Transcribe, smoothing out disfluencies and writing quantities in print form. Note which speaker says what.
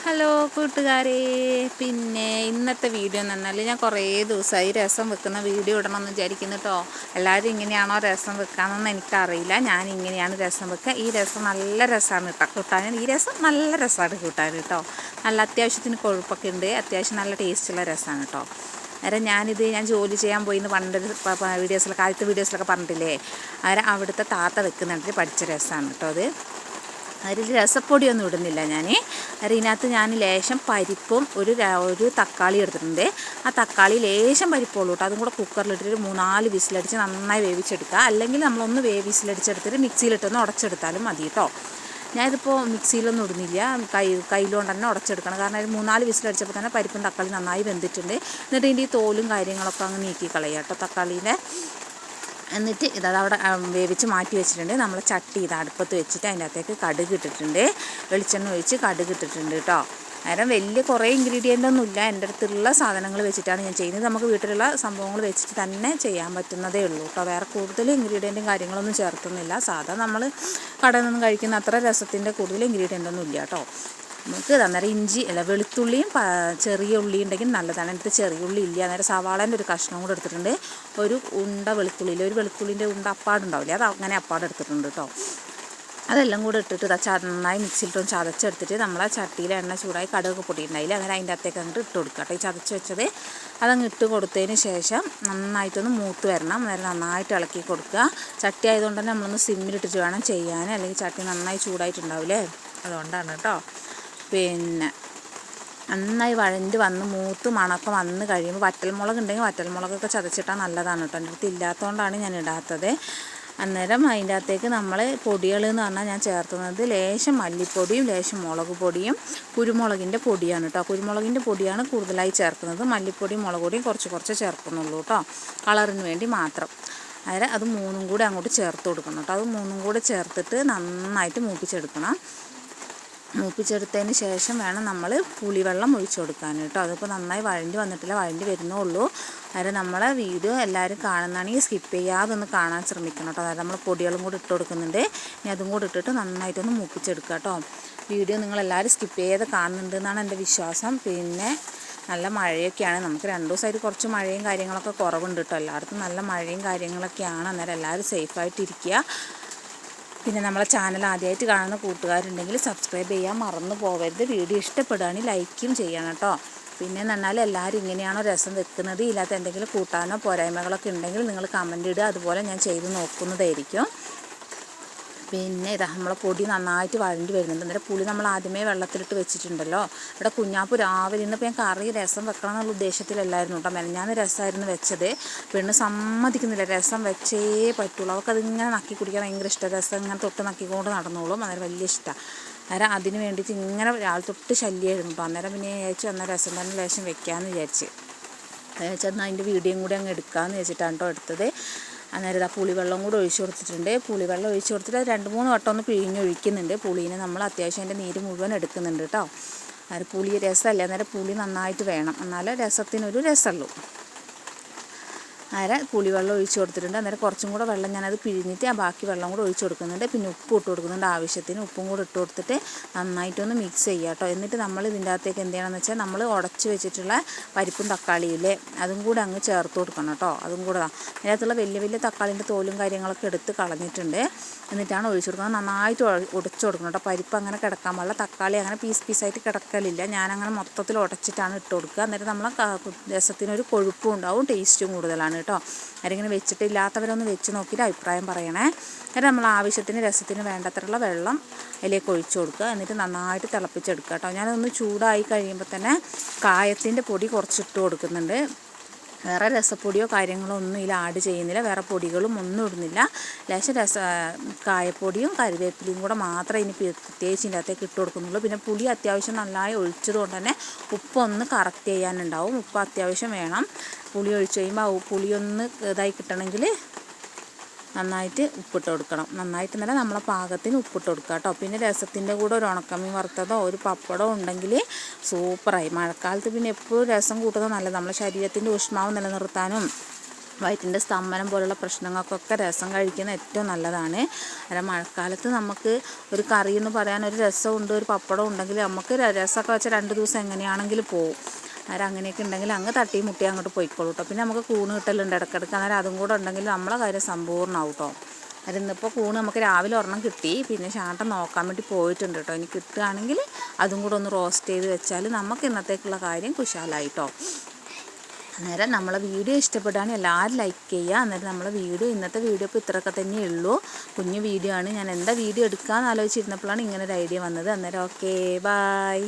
Speaker 1: Hello കൂട്ടുകാരെ, പിന്നെ ഇന്നത്തെ വീഡിയോ എന്ന് പറഞ്ഞാൽ ഞാൻ കുറേ ദിവസമായി രസം വെക്കുന്ന വീഡിയോ ഇടണമെന്ന് വിചാരിക്കുന്നു കേട്ടോ. എല്ലാവരും ഇങ്ങനെയാണോ രസം വെക്കാമെന്ന് എനിക്കറിയില്ല. ഞാൻ ഇങ്ങനെയാണ് രസം വെക്കുക. ഈ രസം നല്ല രസമാണ് കേട്ടോ കൂട്ടാൻ. ഈ രസം നല്ല രസമാണ് കൂട്ടാൻ കേട്ടോ. നല്ല അത്യാവശ്യത്തിന് കൊഴുപ്പൊക്കെ ഉണ്ട്, അത്യാവശ്യം നല്ല ടേസ്റ്റുള്ള രസമാണ് കേട്ടോ. അന്നേരം ഞാൻ ജോലി ചെയ്യാൻ പോയി എന്ന് പണ്ടൊരു വീഡിയോസിലൊക്കെ ആദ്യത്തെ വീഡിയോസിലൊക്കെ പറഞ്ഞിട്ടില്ലേ, അന്നേരം അവിടുത്തെ താത്ത വെക്കുന്നുണ്ട് പഠിച്ച രസമാണ് കേട്ടോ അത്. അതിൽ രസപ്പൊടിയൊന്നും ഇടുന്നില്ല ഞാൻ. അതിനകത്ത് ഞാൻ ലേശം പരിപ്പും ഒരു തക്കാളി എടുത്തിട്ടുണ്ട്. ആ തക്കാളി ലേശം പരിപ്പുള്ളൂ കേട്ടോ. അതും കൂടെ കുക്കറിലിട്ടിട്ട് 3-4 വിസിലടിച്ച് നന്നായി വേവിച്ചെടുക്കുക. അല്ലെങ്കിൽ നമ്മളൊന്ന് വിസിലടിച്ചെടുത്തിട്ട് മിക്സിയിലിട്ടൊന്ന് ഉടച്ചെടുത്താലും മതി കേട്ടോ. ഞാനിതിപ്പോൾ മിക്സിയിലൊന്നും ഇടുന്നില്ല, കയ്യിലുകൊണ്ട് തന്നെ ഉടച്ചെടുക്കണം. കാരണം ഒരു 3-4 വിസിലടിച്ചപ്പോൾ തന്നെ പരിപ്പും തക്കാളി നന്നായി വെന്തിട്ടുണ്ട്. എന്നിട്ട് ഇതിൻ്റെ ഈ തോലും കാര്യങ്ങളൊക്കെ അങ്ങ് നീക്കി കളയുക കേട്ടോ തക്കാളീൻ്റെ. എന്നിട്ട് ഇതവിടെ വേവിച്ച് മാറ്റി വെച്ചിട്ടുണ്ട്. നമ്മൾ ചട്ടി അടുപ്പത്ത് വെച്ചിട്ട് അതിൻ്റെ അകത്തേക്ക് കടുക് ഇട്ടിട്ടുണ്ട്, വെളിച്ചെണ്ണ ഒഴിച്ച് കടുക് ഇട്ടിട്ടുണ്ട് കേട്ടോ. അന്നേരം വലിയ കുറേ ഇൻഗ്രീഡിയൻ്റ് ഒന്നുമില്ല, എൻ്റെ അടുത്തുള്ള സാധനങ്ങൾ വെച്ചിട്ടാണ് ഞാൻ ചെയ്യുന്നത്. നമുക്ക് വീട്ടിലുള്ള സംഭവങ്ങൾ വെച്ചിട്ട് തന്നെ ചെയ്യാൻ പറ്റുന്നതേ ഉള്ളൂ കേട്ടോ. വേറെ കൂടുതൽ ഇൻഗ്രീഡിയൻറ്റും കാര്യങ്ങളൊന്നും ചേർത്തുന്നില്ല. സാധാ നമ്മൾ കടയിൽ നിന്ന് കഴിക്കുന്ന അത്ര രസത്തിൻ്റെ കൂടുതൽ ഇൻഗ്രീഡിയൻ്റ് ഒന്നും ഇല്ല കേട്ടോ. നമുക്ക് അന്നേരം വെളുത്തുള്ളിയും ചെറിയ ഉള്ളി ഉണ്ടെങ്കിൽ നല്ലതാണ്. എനിക്ക് ചെറിയ ഉള്ളി ഇല്ല. അന്നേരം സവാളേൻ്റെ ഒരു കഷ്ണം കൂടെ എടുത്തിട്ടുണ്ട്. ഒരു ഉണ്ട വെളുത്തുള്ളിയിൽ ഒരു വെളുത്തുള്ളിൻ്റെ ഉണ്ട അപ്പാടുണ്ടാവില്ലേ, അത് അങ്ങനെ അപ്പാട് എടുത്തിട്ടുണ്ട് കേട്ടോ. അതെല്ലാം കൂടെ ഇട്ടിട്ട് നന്നായി മിക്സിയിലിട്ടൊന്ന് ചതച്ചെടുത്തിട്ട് നമ്മളെ ചട്ടിയിൽ എണ്ണ ചൂടായി കടുകൊക്കെ പൊട്ടിയിട്ടുണ്ടായില്ല, അങ്ങനെ അതിൻ്റെ അകത്തേക്ക് അങ്ങോട്ട് ഇട്ട് കൊടുക്കുക കേട്ടോ. ഈ ചതച്ച് വെച്ചത് അതങ്ങ് ഇട്ട് കൊടുത്തതിന് ശേഷം നന്നായിട്ടൊന്ന് മൂത്ത് വരണം. അന്നേരം നന്നായിട്ട് ഇളക്കി കൊടുക്കുക. ചട്ടി ആയതുകൊണ്ട് തന്നെ നമ്മളൊന്ന് സിമ്മിലിട്ടിട്ട് വേണം ചെയ്യാൻ, അല്ലെങ്കിൽ ചട്ടി നന്നായി ചൂടായിട്ടുണ്ടാവില്ലേ, അതുകൊണ്ടാണ് കേട്ടോ. പിന്നെ നന്നായി വഴണ്ട് വന്ന് മൂത്ത് മണക്കം വന്ന് കഴിയുമ്പോൾ വറ്റൽമുളക് ഉണ്ടെങ്കിൽ വറ്റൽമുളകൊക്കെ ചതച്ചിട്ടാൽ നല്ലതാണ് കേട്ടോ. എൻ്റെ അടുത്ത് ഇല്ലാത്തതുകൊണ്ടാണ് ഞാൻ ഇടാത്തത്. അന്നേരം അതിൻ്റെ അകത്തേക്ക് നമ്മൾ പൊടികൾ എന്ന് പറഞ്ഞാൽ ഞാൻ ചേർത്തുന്നത് ലേശം മല്ലിപ്പൊടിയും ലേശം മുളക് പൊടിയും കുരുമുളകിൻ്റെ പൊടിയാണ് കേട്ടോ. കുരുമുളകിൻ്റെ പൊടിയാണ് കൂടുതലായി ചേർക്കുന്നത്. മല്ലിപ്പൊടിയും മുളക് പൊടിയും കുറച്ച് ചേർക്കുന്നുള്ളൂ കേട്ടോ, കളറിന് വേണ്ടി മാത്രം. അന്നേരം അത് 3ഉം കൂടി അങ്ങോട്ട് ചേർത്ത് കൊടുക്കണം കേട്ടോ. അത് 3ഉം കൂടി ചേർത്തിട്ട് നന്നായിട്ട് മൂപ്പിച്ചെടുത്തതിന് ശേഷം വേണം നമ്മൾ പുളിവെള്ളം ഒഴിച്ചു കൊടുക്കാൻ കേട്ടോ. അതിപ്പോൾ നന്നായി വഴണ്ടി വന്നിട്ടില്ല, വഴണ്ടി വരുന്നുള്ളൂ. അന്നേരം നമ്മളെ വീഡിയോ എല്ലാവരും കാണുന്നതാണെങ്കിൽ സ്കിപ്പ് ചെയ്യാതെ ഒന്ന് കാണാൻ ശ്രമിക്കണം കേട്ടോ. അതായത് നമ്മൾ പൊടികളും കൂടി ഇട്ട് കൊടുക്കുന്നുണ്ട്. ഇനി അതും കൂടി ഇട്ടിട്ട് നന്നായിട്ടൊന്ന് മൂപ്പിച്ചെടുക്കുക കേട്ടോ. വീഡിയോ നിങ്ങളെല്ലാവരും സ്കിപ്പ് ചെയ്യാതെ കാണുന്നുണ്ടെന്നാണ് എൻ്റെ വിശ്വാസം. പിന്നെ നല്ല മഴയൊക്കെയാണ്, നമുക്ക് 2 ദിവസമായിട്ട് കുറച്ച് മഴയും കാര്യങ്ങളൊക്കെ കുറവുണ്ട് കേട്ടോ. എല്ലായിടത്തും നല്ല മഴയും കാര്യങ്ങളൊക്കെയാണ്. അന്നേരം എല്ലാവരും സേഫായിട്ടിരിക്കുക. പിന്നെ നമ്മളെ ചാനൽ ആദ്യമായിട്ട് കാണുന്ന കൂട്ടുകാരുണ്ടെങ്കിൽ സബ്സ്ക്രൈബ് ചെയ്യാൻ മറന്നു പോകരുത്. വീഡിയോ ഇഷ്ടപ്പെടുകയാണെങ്കിൽ ലൈക്കും ചെയ്യണം കേട്ടോ. പിന്നെ എന്ന് പറഞ്ഞാൽ എല്ലാവരും ഇങ്ങനെയാണോ രസം വെക്കുന്നത്, ഇല്ലാത്ത എന്തെങ്കിലും കൂട്ടാനോ പോരായ്മകളൊക്കെ ഉണ്ടെങ്കിൽ നിങ്ങൾ കമൻ്റ് ഇടുക, അതുപോലെ ഞാൻ ചെയ്ത് നോക്കുന്നതായിരിക്കും. പിന്നെ നമ്മളെ പൊടി നന്നായിട്ട് വഴണ്ടി വരുന്നുണ്ട്. അന്നേരം പുളി നമ്മൾ ആദ്യമേ വെള്ളത്തിലിട്ട് വെച്ചിട്ടുണ്ടല്ലോ. ഇവിടെ കുഞ്ഞാപ്പ് രാവിലെ ഇന്നിപ്പോൾ ഞാൻ കറി രസം വെക്കണം എന്നുള്ള ഉദ്ദേശത്തിലല്ലായിരുന്നു കേട്ടോ. മെനഞ്ഞാന്ന് രസമായിരുന്നു വെച്ചത്. പെണ്ണ് സമ്മതിക്കുന്നില്ല, രസം വെച്ചേ പറ്റുള്ളൂ. അവർക്കതിങ്ങനെ നക്കി കുടിക്കാൻ ഭയങ്കര ഇഷ്ടം. രസം ഇങ്ങനെ തൊട്ട് നക്കിക്കൊണ്ട് നടന്നോളും. അന്നേരം വലിയ ഇഷ്ടമാണ്. അന്നേരം അതിന് വേണ്ടിയിട്ട് ഇങ്ങനെ രാവിലെ തൊട്ട് ശല്യമായിരുന്നു കേട്ടോ. അന്നേരം പിന്നെ വിചാരിച്ചു എന്നാൽ രസം തന്നെ ലേശം വെക്കാമെന്ന് വിചാരിച്ച് എന്നാൽ അതിൻ്റെ വീഡിയോയും കൂടി അങ്ങ് എടുക്കാമെന്ന് വെച്ചിട്ടാണ് കേട്ടോ എടുത്തത്. അന്നേരം പുളിവെള്ളം കൂടെ ഒഴിച്ചു കൊടുത്തിട്ടുണ്ട്. പുളിവെള്ളം ഒഴിച്ചു കൊടുത്തിട്ട് 2-3 വട്ടം ഒന്ന് പിഴിഞ്ഞൊഴിക്കുന്നുണ്ട്. പുളീനെ നമ്മൾ അത്യാവശ്യം അതിൻ്റെ നീര് മുഴുവൻ എടുക്കുന്നുണ്ട് കേട്ടോ. അന്നേരം പുളി രസമല്ലേ, അന്നേരം പുളി നന്നായിട്ട് വേണം, എന്നാലേ രസത്തിനൊരു രസമുള്ളൂ. അന്നേരം പുളിവെള്ളം ഒഴിച്ചു കൊടുത്തിട്ടുണ്ട്. അന്നേരം കുറച്ചും കൂടെ വെള്ളം ഞാനത് പിഴിഞ്ഞിട്ട് ആ ബാക്കി വെള്ളം കൂടെ ഒഴിച്ചു കൊടുക്കുന്നുണ്ട്. പിന്നെ ഉപ്പ് ഇട്ട് കൊടുക്കുന്നുണ്ട്, ആവശ്യത്തിന് ഉപ്പും കൂടെ ഇട്ട് കൊടുത്തിട്ട് നന്നായിട്ടൊന്ന് മിക്സ് ചെയ്യുക കേട്ടോ. എന്നിട്ട് നമ്മൾ ഇതിൻ്റെ അകത്തേക്ക് എന്ത് ചെയ്യണമെന്ന് വെച്ചാൽ നമ്മൾ ഉടച്ച് വെച്ചിട്ടുള്ള പരിപ്പും തക്കാളിയില്ലേ, അതും കൂടെ അങ്ങ് ചേർത്ത് കൊടുക്കണം കേട്ടോ. അതും കൂടെ അതിനകത്തുള്ള വലിയ തക്കാളിൻ്റെ തോലും കാര്യങ്ങളൊക്കെ എടുത്ത് കളഞ്ഞിട്ടുണ്ട്. എന്നിട്ടാണ് ഒഴിച്ചു കൊടുക്കുന്നത്. നന്നായിട്ട് ഉടച്ചു കൊടുക്കണം കേട്ടോ. പരിപ്പ് അങ്ങനെ കിടക്കാൻ പാടില്ല, തക്കാളി അങ്ങനെ പീസായിട്ട് കിടക്കലില്ല. ഞാനങ്ങനെ മൊത്തത്തിൽ ഉടച്ചിട്ടാണ് ഇട്ട് കൊടുക്കുക. അന്നേരം നമ്മളെ രസത്തിനൊരു കൊഴുപ്പും ഉണ്ടാവും, ടേസ്റ്റും കൂടുതലാണ് കേട്ടോ. ആരെങ്കിലും വെച്ചിട്ടില്ലാത്തവരൊന്ന് വെച്ച് നോക്കിയിട്ട് അഭിപ്രായം പറയണേ. എന്നിട്ട് നമ്മൾ ആവശ്യത്തിന് രസത്തിന് വേണ്ടത്രയുള്ള വെള്ളം അതിലേക്ക് ഒഴിച്ചു കൊടുക്കുക. എന്നിട്ട് നന്നായിട്ട് തിളപ്പിച്ചെടുക്കുക കേട്ടോ. ഞാനൊന്ന് ചൂടായി കഴിയുമ്പോൾ തന്നെ കായത്തിൻ്റെ പൊടി കുറച്ചിട്ട് കൊടുക്കുന്നുണ്ട്. വേറെ രസപ്പൊടിയോ കാര്യങ്ങളോ ഒന്നും ഇതിൽ ആഡ് ചെയ്യുന്നില്ല, വേറെ പൊടികളും ഒന്നും ഇടുന്നില്ല. ലേശം കായപ്പൊടിയും കറിവേപ്പിലയും കൂടെ മാത്രമേ ഇനി പ്രത്യേകിച്ച് ഇതിൻ്റെ അകത്തേക്ക് ഇട്ട് കൊടുക്കുന്നുള്ളൂ. പിന്നെ പുളി അത്യാവശ്യം നന്നായി ഒഴിച്ചത് കൊണ്ട് തന്നെ ഉപ്പൊന്ന് കറക്റ്റ് ചെയ്യാനുണ്ടാവും. ഉപ്പ് അത്യാവശ്യം വേണം. പുളി ഒഴിച്ച് കഴിയുമ്പോൾ പുളിയൊന്ന് ഇതായി കിട്ടണമെങ്കിൽ നന്നായിട്ട് ഉപ്പിട്ട് കൊടുക്കണം. നന്നായിട്ട് നല്ല നമ്മളെ പാകത്തിന് ഉപ്പിട്ട് കൊടുക്കുക കേട്ടോ. പിന്നെ രസത്തിൻ്റെ കൂടെ ഒരു ഉണക്കമീൻ വറുത്തതോ ഒരു പപ്പടമോ ഉണ്ടെങ്കിൽ സൂപ്പറായി. മഴക്കാലത്ത് പിന്നെ എപ്പോഴും രസം കൂട്ടുന്നത് നല്ലത്. നമ്മുടെ ശരീരത്തിൻ്റെ ഊഷ്മാവ് നിലനിർത്താനും വയറ്റിൻ്റെ സ്തംഭനം പോലുള്ള പ്രശ്നങ്ങൾക്കൊക്കെ രസം കഴിക്കുന്നത് ഏറ്റവും നല്ലതാണ്. അന്നേരം മഴക്കാലത്ത് നമുക്ക് ഒരു കറി എന്ന് പറയാൻ ഒരു രസമുണ്ട്, ഒരു പപ്പടം ഉണ്ടെങ്കിൽ നമുക്ക് രസമൊക്കെ വെച്ചാൽ 2 ദിവസം എങ്ങനെയാണെങ്കിലും പോവും. അന്നേരം അങ്ങനെയൊക്കെ ഉണ്ടെങ്കിൽ അങ്ങ് തട്ടി മുട്ടി അങ്ങോട്ട് പോയിക്കോളൂ കേട്ടോ. പിന്നെ നമുക്ക് കൂണ് കിട്ടലുണ്ട് ഇടയ്ക്കിടയ്ക്ക്, അന്നേരം അതും കൂടെ ഉണ്ടെങ്കിൽ നമ്മളെ കാര്യം സമ്പൂർണ്ണമാവും കേട്ടോ. അത് ഇന്നിപ്പോൾ കൂണ് നമുക്ക് രാവിലെ ഒരെണ്ണം കിട്ടി, പിന്നെ ചാട്ടം നോക്കാൻ വേണ്ടി പോയിട്ടുണ്ട് കേട്ടോ. ഇനി കിട്ടുകയാണെങ്കിൽ അതും കൂടെ ഒന്ന് റോസ്റ്റ് ചെയ്ത് വെച്ചാൽ നമുക്ക് ഇന്നത്തേക്കുള്ള കാര്യം കുശാലായിട്ടോ. അന്നേരം നമ്മളെ വീഡിയോ ഇഷ്ടപ്പെടുകയാണെങ്കിൽ എല്ലാവരും ലൈക്ക് ചെയ്യുക. അന്നേരം നമ്മളെ ഇന്നത്തെ വീഡിയോ ഇപ്പോൾ ഇത്രയൊക്കെ തന്നെ ഉള്ളൂ. കുഞ്ഞു വീഡിയോ ആണ്. ഞാൻ എന്താ വീഡിയോ എടുക്കാമെന്ന് ആലോചിച്ചിരുന്നപ്പോഴാണ് ഇങ്ങനെ ഒരു ഐഡിയ വന്നത്. അന്നേരം ഓക്കെ, ബായ്.